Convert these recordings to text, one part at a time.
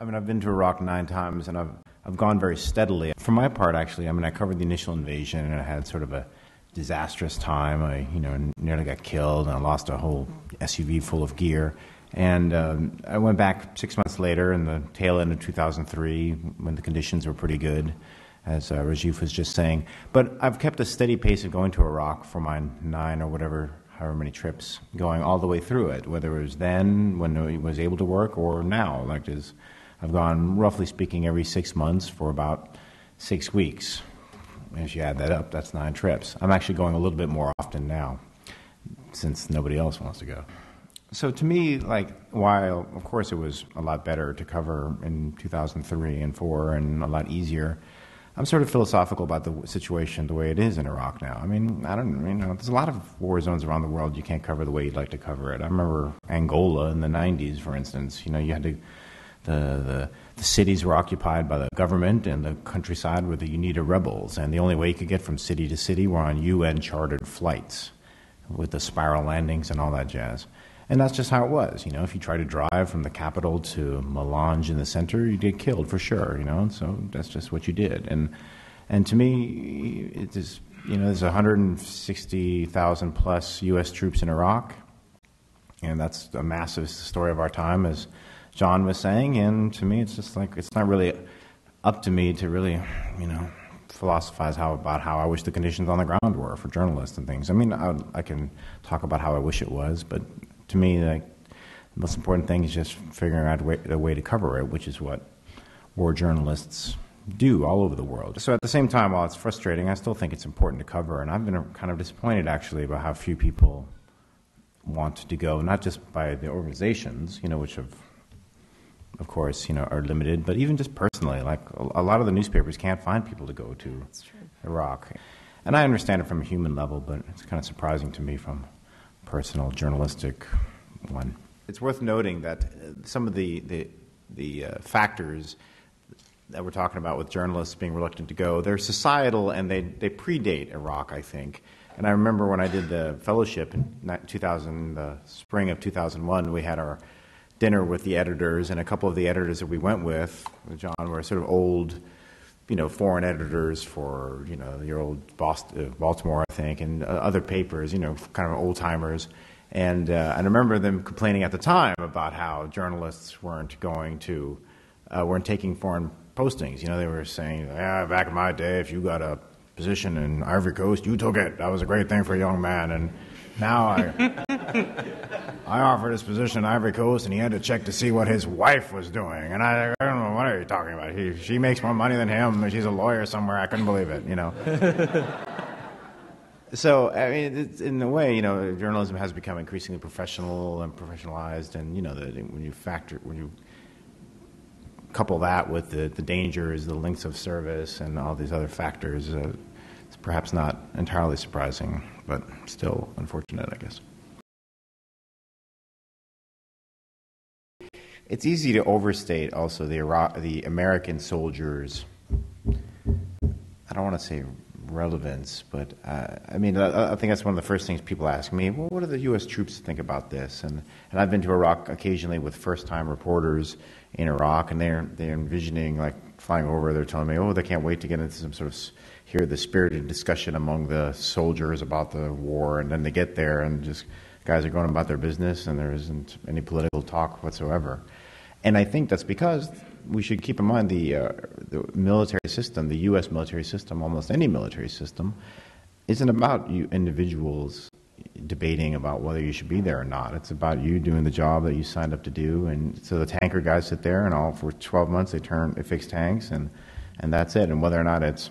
I mean, I've been to Iraq 9 times, and I've gone very steadily. For my part, actually, I mean, I covered the initial invasion, and I had sort of a disastrous time. I, nearly got killed, and I lost a whole SUV full of gear. And I went back 6 months later in the tail end of 2003 when the conditions were pretty good, as Rajiv was just saying. But I've kept a steady pace of going to Iraq for my 9 or whatever, however many trips, going all the way through it, whether it was then when it was able to work or now. I've gone, roughly speaking, every 6 months for about 6 weeks. If you add that up, that's 9 trips. I'm actually going a little bit more often now, since nobody else wants to go. So to me, while of course it was a lot better to cover in 2003 and 4 and a lot easier, I'm sort of philosophical about the situation the way it is in Iraq now. I mean, there's a lot of war zones around the world you can't cover the way you'd like to cover it. I remember Angola in the 90s, for instance. You had to, the cities were occupied by the government, and the countryside were the UNITA rebels, and the only way you could get from city to city were on UN-chartered flights with the spiral landings and all that jazz. And that's just how it was. If you try to drive from the capital to Melange in the center, you get killed for sure. So that's just what you did. And to me, it is, there's 160,000 plus U.S. troops in Iraq, and that's a massive story of our time, as John was saying. And to me, it's just it's not really up to me to really, philosophize about how I wish the conditions on the ground were for journalists and things. I mean, I can talk about how I wish it was, but to me, the most important thing is just figuring out a way to cover it, which is what war journalists do all over the world. So at the same time, while it's frustrating, I still think it's important to cover, and I've been kind of disappointed, actually, about how few people want to go, not just by the organizations, which of course, are limited, but even just personally, a lot of the newspapers can't find people to go to Iraq. And I understand it from a human level, but it's kind of surprising to me from personal journalistic one. It's worth noting that some of the factors that we're talking about with journalists being reluctant to go, they're societal, and they predate Iraq, I think. And I remember when I did the fellowship in the spring of 2001, we had our dinner with the editors, and a couple of the editors that we went with John, were sort of old, foreign editors for, your old Baltimore, I think, and other papers, kind of old-timers. And I remember them complaining at the time about how journalists weren't taking foreign postings. They were saying, back in my day, if you got a position in Ivory Coast, you took it. That was a great thing for a young man. And now I offered his position in Ivory Coast, and he had to check to see what his wife was doing. And I don't know, what are you talking about? She makes more money than him. She's a lawyer somewhere. I couldn't believe it, So, I mean, it's, in a way, journalism has become increasingly professional and professionalized, and, when you couple that with the dangers, the lengths of service, and all these other factors, it's perhaps not entirely surprising, but still unfortunate, I guess. It's easy to overstate also the American soldiers', I don't want to say relevance, but I think that's one of the first things people ask me. Well, what do the U.S. troops think about this? And I've been to Iraq occasionally with first-time reporters in Iraq, and they're envisioning flying over. They're telling me, they can't wait to get into some sort of hear the spirited discussion among the soldiers about the war, and then they get there and just guys are going about their business, and there isn't any political talk whatsoever. And I think that's because we should keep in mind the military system, the U.S. military system, almost any military system, isn't about you individuals debating about whether you should be there or not. It's about you doing the job that you signed up to do. And so the tanker guys sit there, and for 12 months they fix tanks, and that's it. And whether or not it's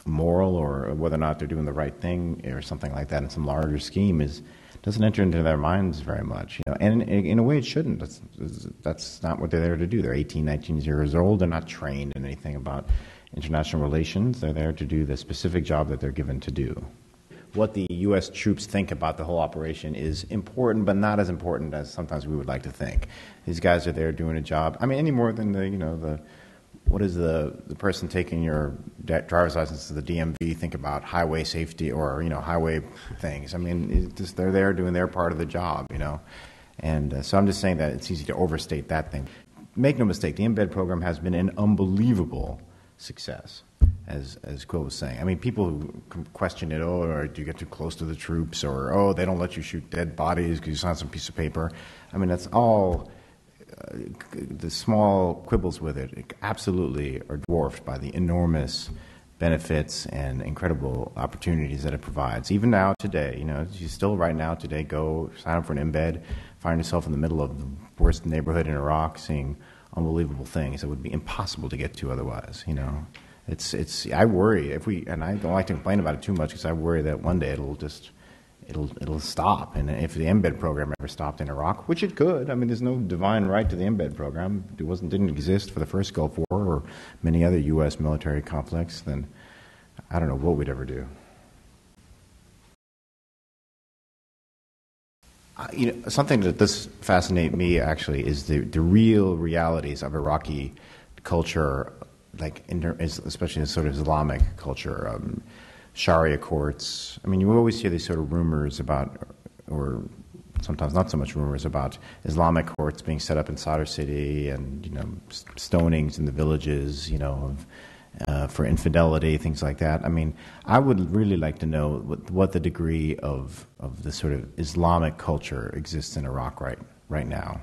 moral or whether or not they're doing the right thing or something like that in some larger scheme doesn't enter into their minds very much. And in a way it shouldn't. That's not what they're there to do. They're 18, 19 years old. They're not trained in anything about international relations. They're there to do the specific job that they're given to do. What the U.S. troops think about the whole operation is important, but not as important as sometimes we would like to think. These guys are there doing a job. I mean, any more than what does the person taking your driver's license to the DMV think about highway safety or, highway things? I mean, they're there doing their part of the job, And so I'm just saying that it's easy to overstate that thing. make no mistake, the embed program has been an unbelievable success, as Quil was saying. I mean, people who question it, oh, or do you get too close to the troops, or, oh, they don't let you shoot dead bodies because you sign some piece of paper. I mean, that's all the small quibbles with it absolutely are dwarfed by the enormous benefits and incredible opportunities that it provides. Even now, today, you still right now, today, go sign up for an embed, find yourself in the middle of the worst neighborhood in Iraq, seeing unbelievable things that would be impossible to get to otherwise. It's. I worry and I don't like to complain about it too much because I worry that one day it'll stop. And if the embed program ever stopped in Iraq, which it could, I mean, there's no divine right to the embed program. It didn't exist for the first Gulf War or many other U.S. military conflicts. Then I don't know what we'd ever do. Something that does fascinate me actually is the real realities of Iraqi culture, especially in sort of Islamic culture, Sharia courts. I mean, you always hear these sort of rumors about, or sometimes not so much rumors about Islamic courts being set up in Sadr City, and stonings in the villages, for infidelity, things like that. I mean, I would really like to know what the degree of the sort of Islamic culture exists in Iraq right now,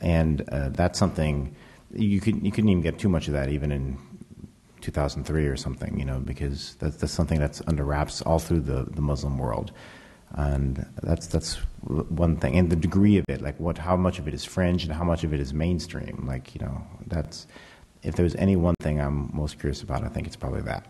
and that's something you couldn't even get too much of that even in 2003 or something, because that's something that's under wraps all through the Muslim world, and that's one thing. And the degree of it, how much of it is fringe and how much of it is mainstream, that's. If there's any one thing I'm most curious about, I think it's probably that.